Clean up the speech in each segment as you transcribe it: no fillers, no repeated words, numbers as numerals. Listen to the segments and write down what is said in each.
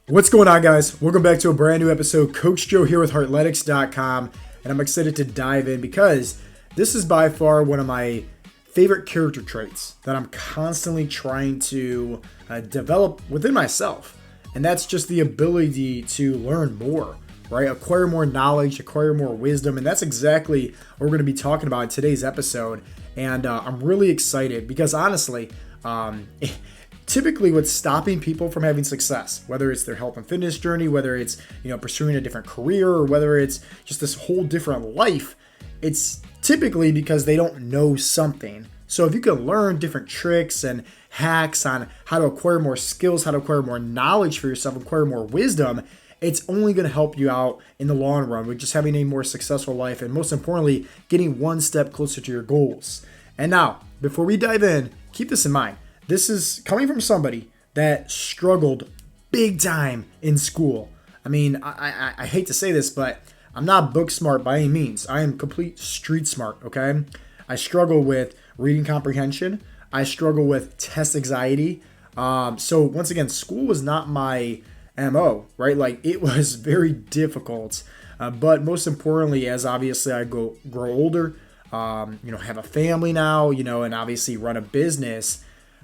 What's going on, guys? Welcome back to a brand new episode. Coach Joe here with Heartletics.com, and I'm excited to dive in because this is by far one of my favorite character traits that I'm constantly trying to develop within myself, and that's just the ability to learn more, right? Acquire more knowledge, acquire more wisdom, and that's exactly what we're going to be talking about in today's episode. And I'm really excited because honestly, typically what's stopping people from having success, whether it's their health and fitness journey, whether it's pursuing a different career, or whether it's just this whole different life, it's typically because they don't know something. So if you can learn different tricks and hacks on how to acquire more skills, how to acquire more knowledge for yourself, acquire more wisdom, it's only going to help you out in the long run with just having a more successful life, and most importantly, getting one step closer to your goals. And now, before we dive in, keep this in mind. This is coming from somebody that struggled big time in school. I mean, I hate to say this, but I'm not book smart by any means. I am complete street smart, okay? I struggle with reading comprehension. I struggle with test anxiety. So once again, school was not my MO, right? Like, it was very difficult. But most importantly, as obviously I grow older, have a family now, and obviously run a business,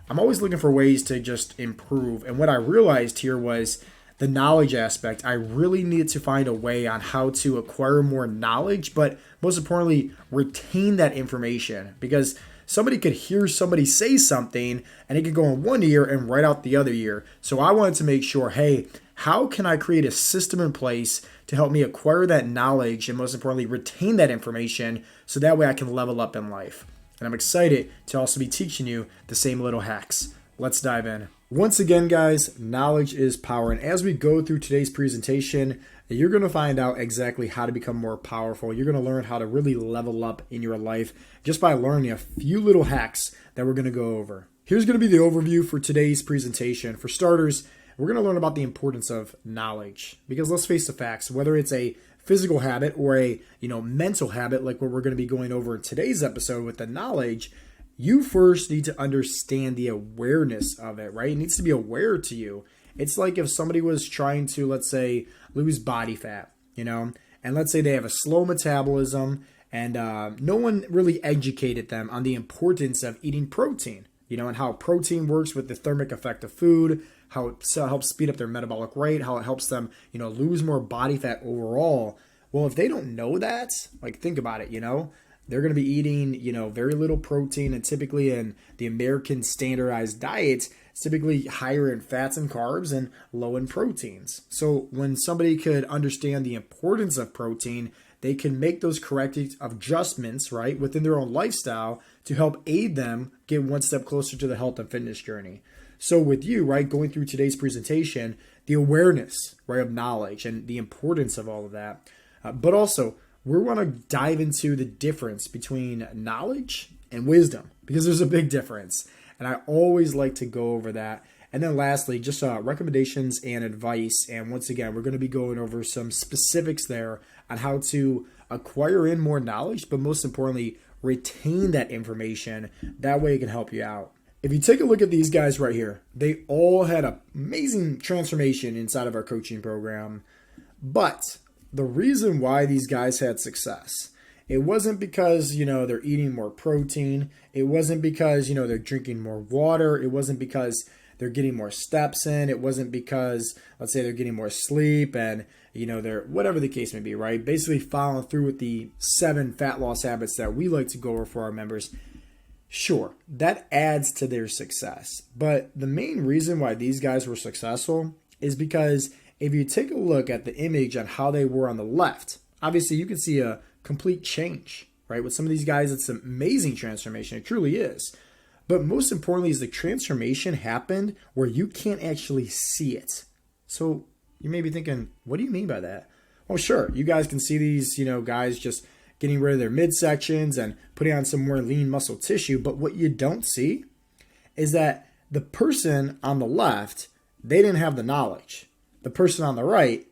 I'm always looking for ways to just improve. And what I realized here was the knowledge aspect. I really needed to find a way on how to acquire more knowledge, but most importantly, retain that information, because somebody could hear somebody say something and it could go in one ear and right out the other ear. So I wanted to make sure, hey, how can I create a system in place to help me acquire that knowledge and most importantly, retain that information so that way I can level up in life. And I'm excited to also be teaching you the same little hacks. Let's dive in. Once again, guys, knowledge is power. And as we go through today's presentation, you're going to find out exactly how to become more powerful. You're going to learn how to really level up in your life just by learning a few little hacks that we're going to go over. Here's going to be the overview for today's presentation. For starters, we're going to learn about the importance of knowledge, because let's face the facts, whether it's a physical habit or a mental habit like what we're going to be going over in today's episode with the knowledge, you first need to understand the awareness of it, right? It needs to be aware to you. It's like if somebody was trying to, let's say, lose body fat, and let's say they have a slow metabolism and no one really educated them on the importance of eating protein, and how protein works with the thermic effect of food, how it helps speed up their metabolic rate, how it helps them, lose more body fat overall. Well, if they don't know that, like, think about it, they're going to be eating, very little protein, and typically in the American standardized diet, it's typically higher in fats and carbs and low in proteins. So when somebody could understand the importance of protein, they can make those corrective adjustments, right, within their own lifestyle to help aid them get one step closer to the health and fitness journey. So with you, right, going through today's presentation, the awareness, right, of knowledge and the importance of all of that. But also, we want to dive into the difference between knowledge and wisdom, because there's a big difference. And I always like to go over that. And then lastly, just recommendations and advice. And once again, we're going to be going over some specifics there on how to acquire in more knowledge, but most importantly, retain that information. That way it can help you out. If you take a look at these guys right here, they all had an amazing transformation inside of our coaching program. But the reason why these guys had success, it wasn't because, they're eating more protein. It wasn't because, they're drinking more water. It wasn't because they're getting more steps in. It wasn't because, let's say, they're getting more sleep and, they're whatever the case may be, right? Basically following through with the 7 fat loss habits that we like to go over for our members. Sure, that adds to their success. But the main reason why these guys were successful is because if you take a look at the image on how they were on the left, obviously you can see a complete change, right? With some of these guys, it's an amazing transformation. It truly is. But most importantly is the transformation happened where you can't actually see it. So you may be thinking, what do you mean by that? Well, sure, you guys can see these, guys just getting rid of their midsections and putting on some more lean muscle tissue. But what you don't see is that the person on the left, they didn't have the knowledge. The person on the right,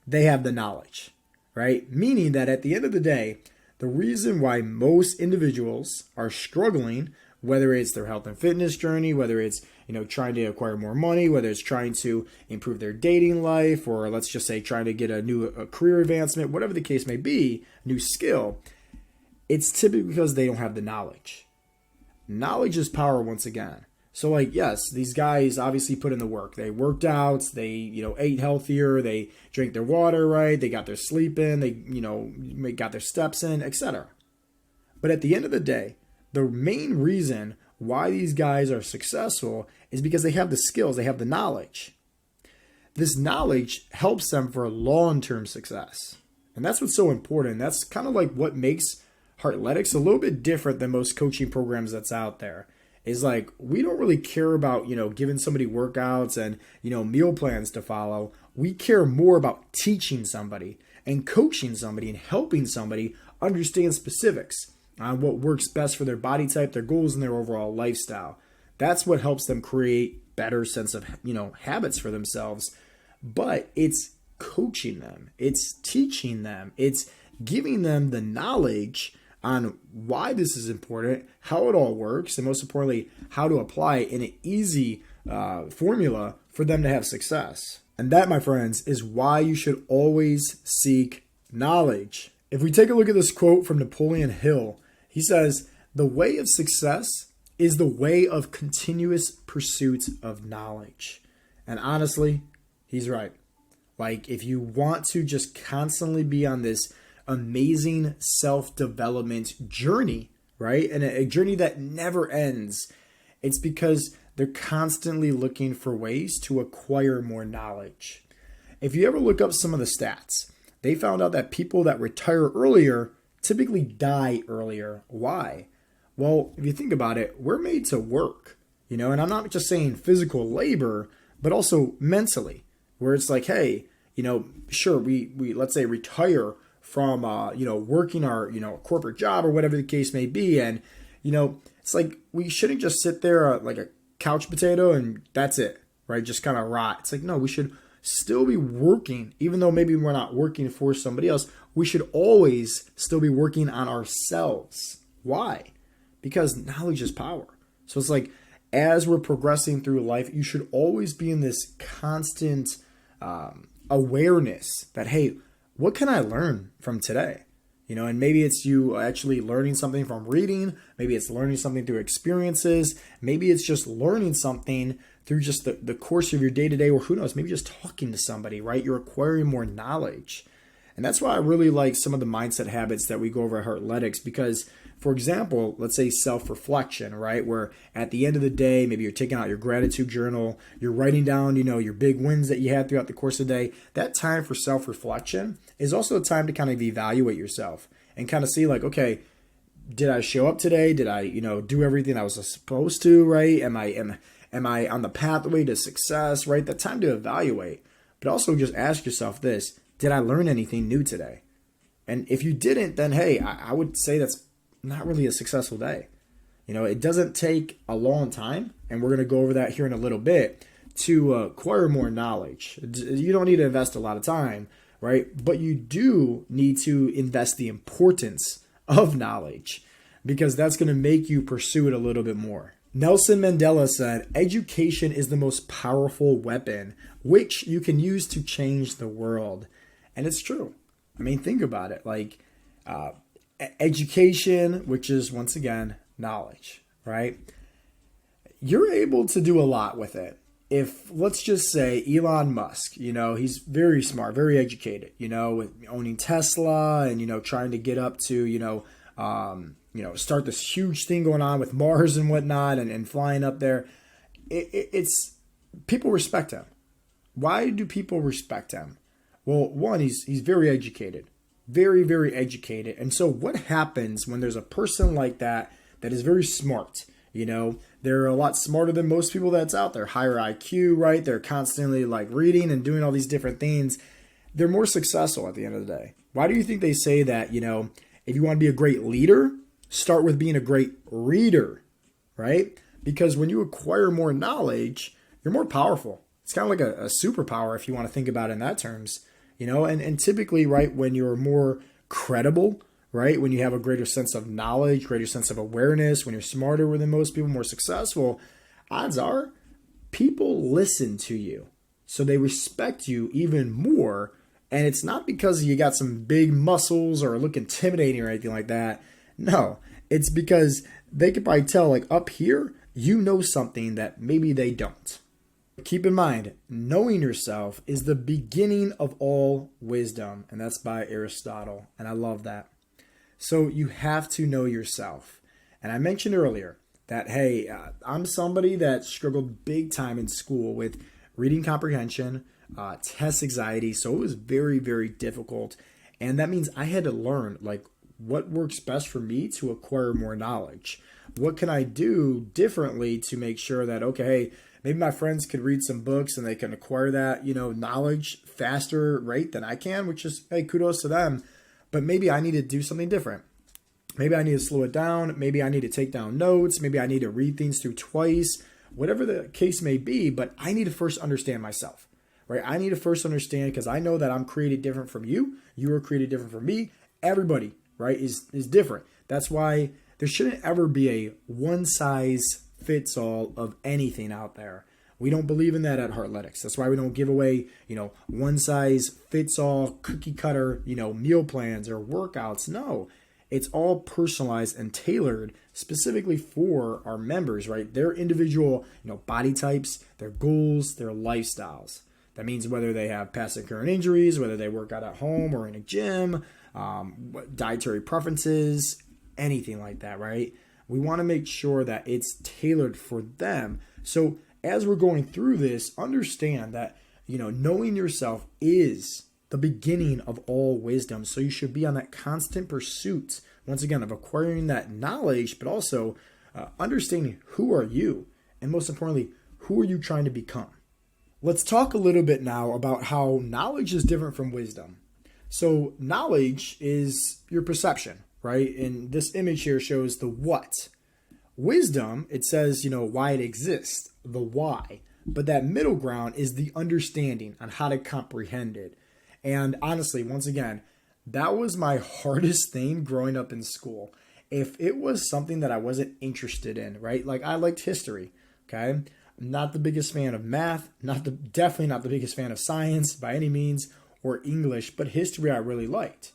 they have the knowledge, right? Meaning that at the end of the day, the reason why most individuals are struggling, whether it's their health and fitness journey, whether it's, trying to acquire more money, whether it's trying to improve their dating life, or let's just say trying to get a career advancement, whatever the case may be, new skill, it's typically because they don't have the knowledge. Knowledge is power once again. So like, yes, these guys obviously put in the work. They worked out, they, ate healthier, they drank their water right, they got their sleep in, they, got their steps in, etc. But at the end of the day, the main reason why these guys are successful is because they have the skills, they have the knowledge. This knowledge helps them for long-term success. And that's what's so important. That's kind of like what makes Heartletics a little bit different than most coaching programs that's out there. Is like, we don't really care about, giving somebody workouts and, meal plans to follow. We care more about teaching somebody and coaching somebody and helping somebody understand specifics on what works best for their body type, their goals, and their overall lifestyle. That's what helps them create better sense of, habits for themselves. But it's coaching them. It's teaching them. It's giving them the knowledge on why this is important, how it all works, and most importantly, how to apply it in an easy formula for them to have success. And that, my friends, is why you should always seek knowledge. If we take a look at this quote from Napoleon Hill, he says, "The way of success is the way of continuous pursuit of knowledge." And honestly, he's right. Like, if you want to just constantly be on this amazing self-development journey, right? And a journey that never ends. It's because they're constantly looking for ways to acquire more knowledge. If you ever look up some of the stats, they found out that people that retire earlier typically die earlier. Why? Well, if you think about it, we're made to work, and I'm not just saying physical labor, but also mentally, where it's like, hey, sure, we let's say retire from, working our, corporate job or whatever the case may be. And, it's like, we shouldn't just sit there like a couch potato and that's it, right? Just kind of rot. It's like, no, we should still be working, even though maybe we're not working for somebody else. We should always still be working on ourselves. Why? Because knowledge is power. So it's like, as we're progressing through life, you should always be in this constant awareness that, hey, what can I learn from today? And maybe it's you actually learning something from reading. Maybe it's learning something through experiences. Maybe it's just learning something through just the course of your day-to-day, or who knows, maybe just talking to somebody, right? You're acquiring more knowledge. And that's why I really like some of the mindset habits that we go over at Heartletics, because, for example, let's say self-reflection, right? Where at the end of the day, maybe you're taking out your gratitude journal, you're writing down, your big wins that you had throughout the course of the day. That time for self-reflection is also a time to kind of evaluate yourself and kind of see like, okay, did I show up today? Did I, do everything I was supposed to, right? Am I on the pathway to success, right? That time to evaluate. But also just ask yourself this: did I learn anything new today? And if you didn't, then hey, I would say that's not really a successful day. It doesn't take a long time, and we're going to go over that here in a little bit, to acquire more knowledge. You don't need to invest a lot of time, right? But you do need to invest the importance of knowledge, because that's going to make you pursue it a little bit more. Nelson Mandela said, "Education is the most powerful weapon which you can use to change the world." And it's true. I mean, think about it. Like, education, which is, once again, knowledge, right? You're able to do a lot with it. If, let's just say, Elon Musk, he's very smart, very educated, with owning Tesla and, trying to get up to, start this huge thing going on with Mars and whatnot, and flying up there. It's people respect him. Why do people respect him? Well, one, he's very educated, very, very educated. And so what happens when there's a person like that is very smart? They're a lot smarter than most people that's out there, higher IQ, right? They're constantly like reading and doing all these different things. They're more successful at the end of the day. Why do you think they say that, if you want to be a great leader, start with being a great reader, right? Because when you acquire more knowledge, you're more powerful. It's kind of like a superpower if you want to think about it in that terms. And typically, right, when you're more credible, right, when you have a greater sense of knowledge, greater sense of awareness, when you're smarter than most people, more successful, odds are people listen to you. So they respect you even more. And it's not because you got some big muscles or look intimidating or anything like that. No, it's because they could probably tell, like, up here, you know something that maybe they don't. Keep in mind, knowing yourself is the beginning of all wisdom. And that's by Aristotle. And I love that. So you have to know yourself. And I mentioned earlier that, hey, I'm somebody that struggled big time in school with reading comprehension, test anxiety. So it was very, very difficult. And that means I had to learn, like, what works best for me to acquire more knowledge. What can I do differently to make sure that, okay, hey, maybe my friends could read some books and they can acquire that, knowledge faster rate than I can, which is, hey, kudos to them. But maybe I need to do something different. Maybe I need to slow it down. Maybe I need to take down notes. Maybe I need to read things through twice, whatever the case may be. But I need to first understand myself, right? I need to first understand, because I know that I'm created different from you. You are created different from me. Everybody, right, is different. That's why there shouldn't ever be a one size fits all of anything out there. We don't believe in that at Heartletics. That's why we don't give away, one size fits all cookie cutter, meal plans or workouts. No, it's all personalized and tailored specifically for our members, right? Their individual, body types, their goals, their lifestyles. That means whether they have past and current injuries, whether they work out at home or in a gym, dietary preferences, anything like that, right? We want to make sure that it's tailored for them. So as we're going through this, understand that, knowing yourself is the beginning of all wisdom. So you should be on that constant pursuit, once again, of acquiring that knowledge, but also understanding who are you, and most importantly, who are you trying to become. Let's talk a little bit now about how knowledge is different from wisdom. So knowledge is your perception, right? And this image here shows the what. Wisdom, it says, why it exists, the why. But that middle ground is the understanding on how to comprehend it. And honestly, once again, that was my hardest thing growing up in school. If it was something that I wasn't interested in, right? Like, I liked history, okay? I'm not the biggest fan of math, definitely not the biggest fan of science by any means, or English, but history I really liked.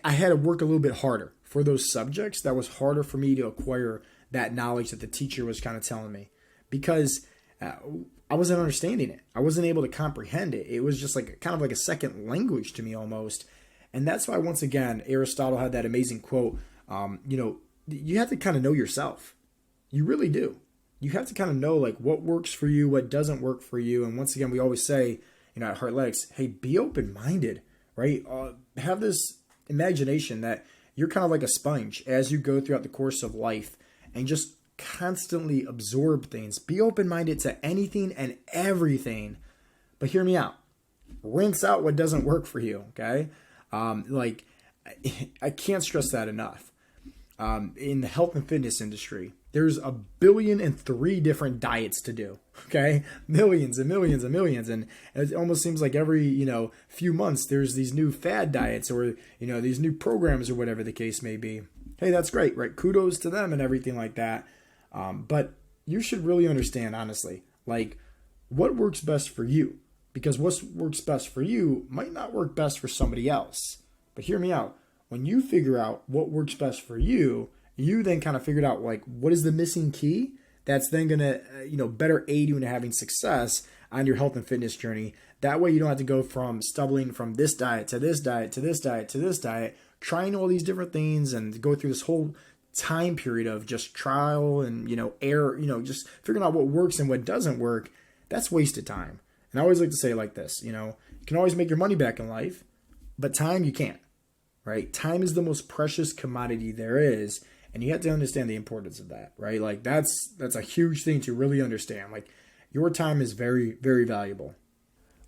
I had to work a little bit harder for those subjects. That was harder for me to acquire that knowledge that the teacher was kind of telling me, because I wasn't understanding it. I wasn't able to comprehend it. It was just kind of like a second language to me almost. And that's why, once again, Aristotle had that amazing quote, you have to kind of know yourself. You really do. You have to kind of know, like, what works for you, what doesn't work for you. And once again, we always say, at Heartletics, hey, be open-minded, right? Have this imagination that you're kind of like a sponge as you go throughout the course of life, and just constantly absorb things. Be open-minded to anything and everything. But hear me out. Rinse out what doesn't work for you, okay? I can't stress that enough. In the health and fitness industry, there's 1,000,003 different diets to do, okay? Millions and millions and millions. And it almost seems like every, few months there's these new fad diets or, these new programs or whatever the case may be. Hey, that's great, right? Kudos to them and everything like that. But you should really understand, honestly, like, what works best for you, because what works best for you might not work best for somebody else. But hear me out. When you figure out what works best for you, you then kind of figured out, like, what is the missing key that's then going to, better aid you into having success on your health and fitness journey. That way you don't have to go from stumbling from this diet to this diet to this diet to this diet, trying all these different things and go through this whole time period of just trial and, error, just figuring out what works and what doesn't work. That's wasted time. And I always like to say it like this, you can always make your money back in life, but time you can't, right? Time is the most precious commodity there is. And you have to understand the importance of that, right? Like, that's a huge thing to really understand. Like, your time is very, very valuable.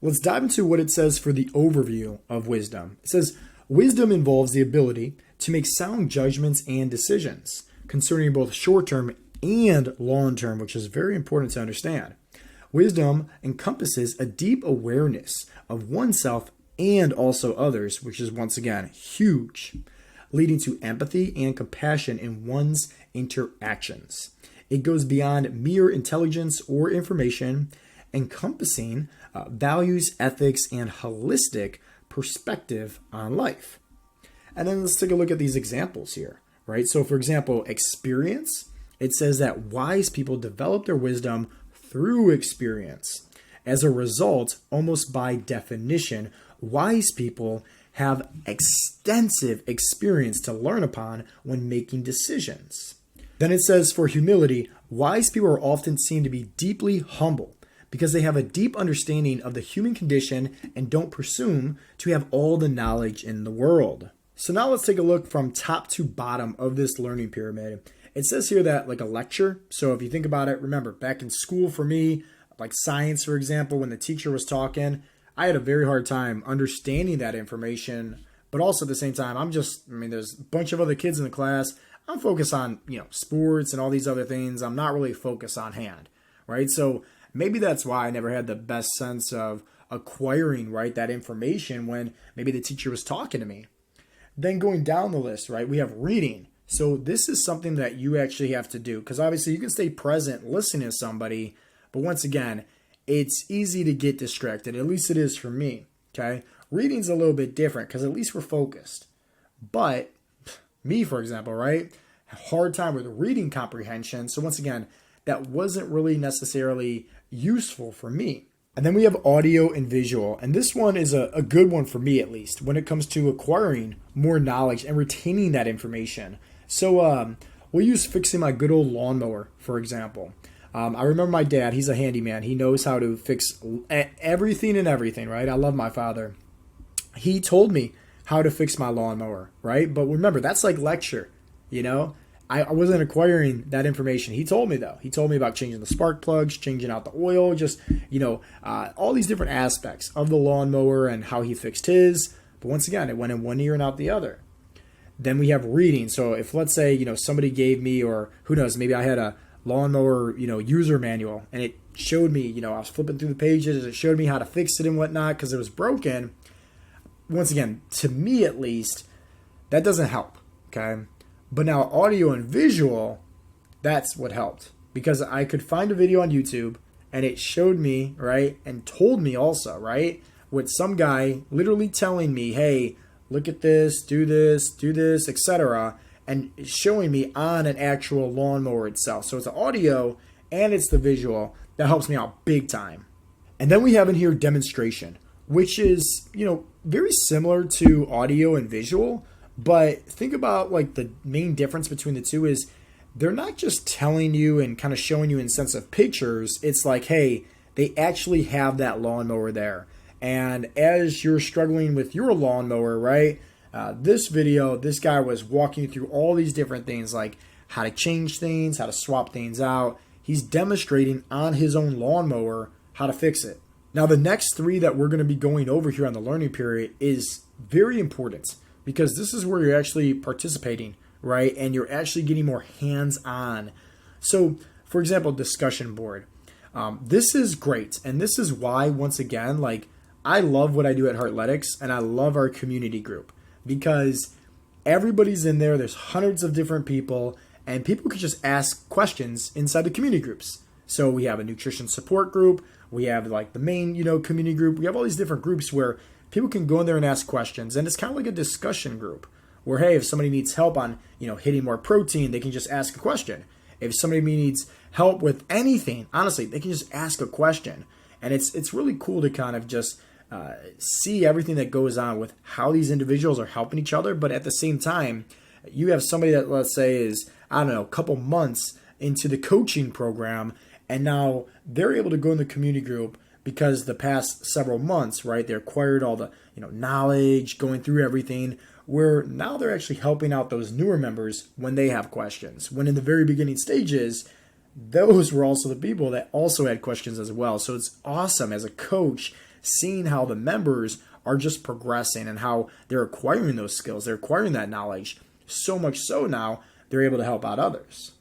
Let's dive into what it says for the overview of wisdom. It says, wisdom involves the ability to make sound judgments and decisions concerning both short-term and long-term, which is very important to understand. Wisdom encompasses a deep awareness of oneself and also others, which is, once again, huge, leading to empathy and compassion in one's interactions. It goes beyond mere intelligence or information, encompassing values, ethics, and holistic perspective on life. And then let's take a look at these examples here, right? So, for example, experience, it says that wise people develop their wisdom through experience. As a result, almost by definition, wise people have extensive experience to learn upon when making decisions. Then it says for humility, wise people are often seen to be deeply humble because they have a deep understanding of the human condition and don't presume to have all the knowledge in the world. So now let's take a look from top to bottom of this learning pyramid. It says here that like a lecture. So if you think about it, remember back in school for me, like science, for example, when the teacher was talking, I had a very hard time understanding that information, but also at the same time, there's a bunch of other kids in the class. I'm focused on, sports and all these other things. I'm not really focused on hand, right? So maybe that's why I never had the best sense of acquiring, right, that information when maybe the teacher was talking to me. Then going down the list, right, we have reading. So this is something that you actually have to do because obviously you can stay present listening to somebody, but once again, it's easy to get distracted. At least it is for me, okay? Reading's a little bit different because at least we're focused. But me, for example, right, hard time with reading comprehension. So once again, that wasn't really necessarily useful for me. And then we have audio and visual. And this one is a good one for me, at least, when it comes to acquiring more knowledge and retaining that information. So we'll use fixing my good old lawnmower, for example. I remember my dad, he's a handyman. He knows how to fix everything and everything, right? I love my father. He told me how to fix my lawnmower, right? But remember, that's like lecture, I wasn't acquiring that information. He told me, though. He told me about changing the spark plugs, changing out the oil, just, all these different aspects of the lawnmower and how he fixed his. But once again, it went in one ear and out the other. Then we have reading. So if, let's say, somebody gave me, or who knows, maybe I had a lawnmower, user manual, and it showed me, I was flipping through the pages, it showed me how to fix it and whatnot because it was broken. Once again, to me at least, that doesn't help, okay? But now audio and visual, that's what helped because I could find a video on YouTube and it showed me, right, and told me also, right, with some guy literally telling me, hey, look at this, do this, etc., and showing me on an actual lawnmower itself. So it's the audio and it's the visual that helps me out big time. And then we have in here demonstration, which is, very similar to audio and visual, but think about like the main difference between the two is they're not just telling you and kind of showing you in sense of pictures. It's like, hey, they actually have that lawnmower there. And as you're struggling with your lawnmower, right, this video, this guy was walking you through all these different things like how to change things, how to swap things out. He's demonstrating on his own lawnmower how to fix it. Now, the next three that we're going to be going over here on the learning period is very important because this is where you're actually participating, right? And you're actually getting more hands-on. So, for example, discussion board. This is great. And this is why, once again, like I love what I do at Heartletics and I love our community group because everybody's in there. There's hundreds of different people and people can just ask questions inside the community groups. So we have a nutrition support group. We have like the main, community group. We have all these different groups where people can go in there and ask questions. And it's kind of like a discussion group where, hey, if somebody needs help on, hitting more protein, they can just ask a question. If somebody needs help with anything, honestly, they can just ask a question. And it's really cool to kind of just see everything that goes on with how these individuals are helping each other. But at the same time, you have somebody that, let's say, is, a couple months into the coaching program, and now they're able to go in the community group because the past several months, right, they acquired all the, knowledge, going through everything, where now they're actually helping out those newer members when they have questions. When in the very beginning stages, those were also the people that also had questions as well. So it's awesome as a coach seeing how the members are just progressing and how they're acquiring those skills. They're acquiring that knowledge. So much so now they're able to help out others.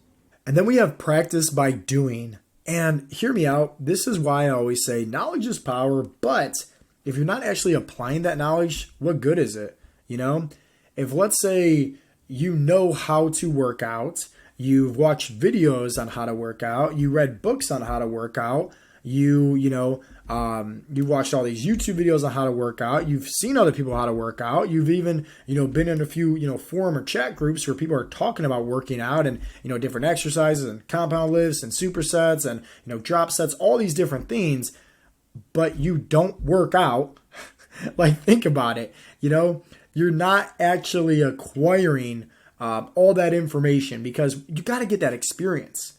And then we have practice by doing. And hear me out. This is why I always say knowledge is power. But if you're not actually applying that knowledge, what good is it? If let's say you know how to work out, you've watched videos on how to work out, you read books on how to work out, you watched all these YouTube videos on how to work out, you've seen other people how to work out, you've even, been in a few, forum or chat groups where people are talking about working out and, different exercises and compound lifts and supersets and, drop sets, all these different things, but you don't work out. Like, think about it, you're not actually acquiring all that information because you got to get that experience.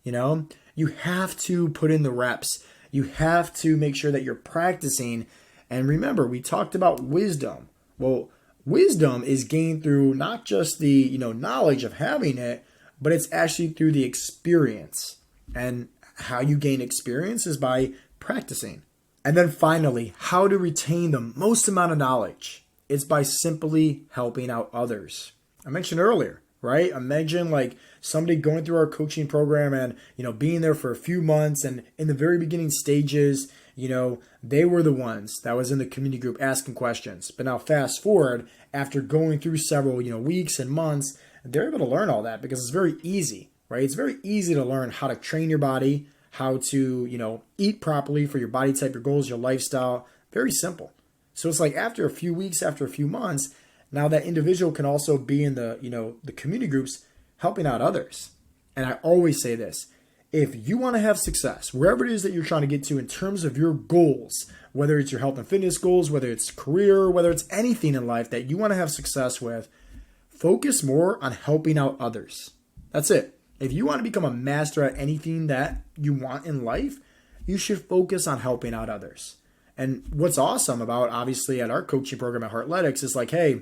You have to put in the reps. You have to make sure that you're practicing. And remember, we talked about wisdom. Well, wisdom is gained through not just the, knowledge of having it, but it's actually through the experience. And how you gain experience is by practicing. And then finally, how to retain the most amount of knowledge. It's by simply helping out others. I mentioned earlier, right? Imagine like somebody going through our coaching program and, being there for a few months, and in the very beginning stages, they were the ones that was in the community group asking questions. But now fast forward, after going through several, weeks and months, they're able to learn all that because it's very easy, right? It's very easy to learn how to train your body, how to, eat properly for your body type, your goals, your lifestyle. Very simple. So it's like after a few weeks, after a few months, now that individual can also be in the, the community groups helping out others. And I always say this, if you want to have success, wherever it is that you're trying to get to in terms of your goals, whether it's your health and fitness goals, whether it's career, whether it's anything in life that you want to have success with, focus more on helping out others. That's it. If you want to become a master at anything that you want in life, you should focus on helping out others. And what's awesome about, obviously, at our coaching program at Heartletics is like, hey,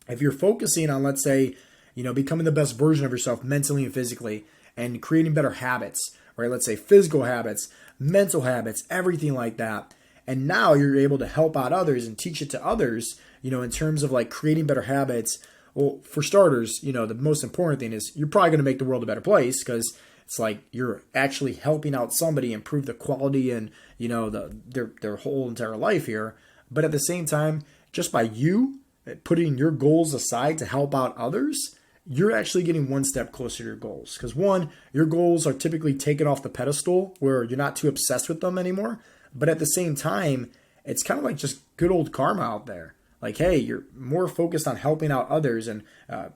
if you're focusing on, let's say, becoming the best version of yourself mentally and physically and creating better habits, right? Let's say physical habits, mental habits, everything like that. And now you're able to help out others and teach it to others, in terms of like creating better habits. Well, for starters, the most important thing is you're probably going to make the world a better place because it's like you're actually helping out somebody improve the quality and, their whole entire life here. But at the same time, just by you putting your goals aside to help out others, you're actually getting one step closer to your goals. Because one, your goals are typically taken off the pedestal where you're not too obsessed with them anymore. But at the same time, it's kind of like just good old karma out there. Like, hey, you're more focused on helping out others and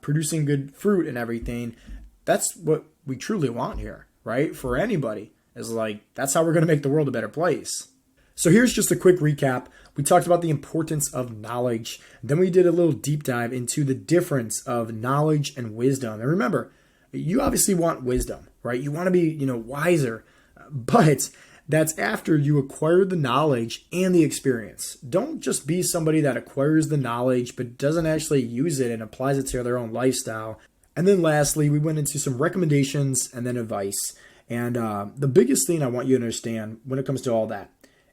producing good fruit and everything. That's what we truly want here, right? For anybody, is like, that's how we're going to make the world a better place. So here's just a quick recap. We talked about the importance of knowledge. Then we did a little deep dive into the difference of knowledge and wisdom. And remember, you obviously want wisdom, right? You want to be, wiser, but that's after you acquire the knowledge and the experience. Don't just be somebody that acquires the knowledge but doesn't actually use it and applies it to their own lifestyle. And then lastly, we went into some recommendations and then advice. And the biggest thing I want you to understand when it comes to all that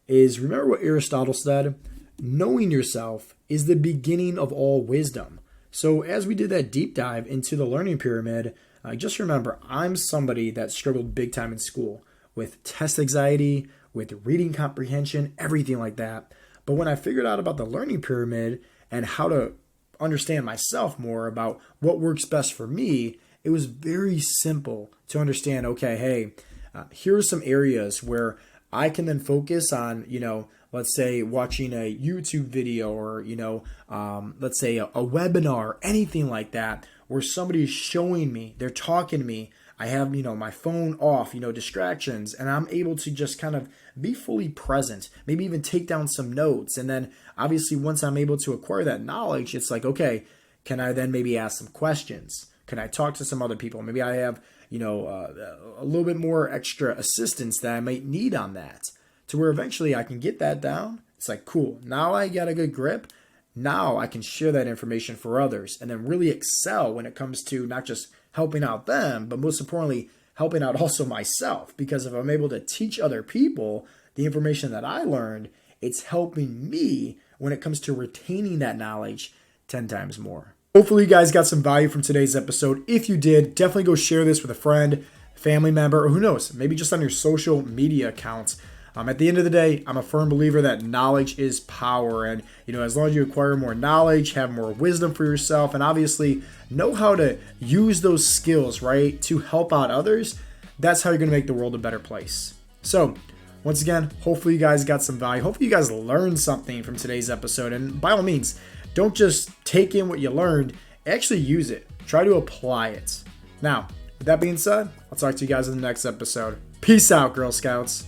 is, remember what Aristotle said? Knowing yourself is the beginning of all wisdom. So as we did that deep dive into the learning pyramid, just remember, I'm somebody that struggled big time in school with test anxiety, with reading comprehension, everything like that. But when I figured out about the learning pyramid and how to understand myself more about what works best for me, it was very simple to understand, okay, hey, here are some areas where I can then focus on, let's say watching a YouTube video or, let's say a webinar, anything like that, where somebody's showing me, they're talking to me. I have, my phone off, distractions, and I'm able to just kind of be fully present, maybe even take down some notes. And then obviously once I'm able to acquire that knowledge, it's like, okay, can I then maybe ask some questions? Can I talk to some other people? Maybe I have, a little bit more extra assistance that I might need on that, to where eventually I can get that down. It's like, cool, now I got a good grip. Now I can share that information for others and then really excel when it comes to not just helping out them, but most importantly, helping out also myself. Because if I'm able to teach other people the information that I learned, it's helping me when it comes to retaining that knowledge 10 times more. Hopefully you guys got some value from today's episode. If you did, definitely go share this with a friend, family member, or who knows, maybe just on your social media accounts. At the end of the day, I'm a firm believer that knowledge is power. And, as long as you acquire more knowledge, have more wisdom for yourself, and obviously know how to use those skills, right, to help out others, that's how you're going to make the world a better place. So, once again, hopefully you guys got some value. Hopefully you guys learned something from today's episode. And by all means, don't just take in what you learned, actually use it. Try to apply it. Now, with that being said, I'll talk to you guys in the next episode. Peace out, Girl Scouts.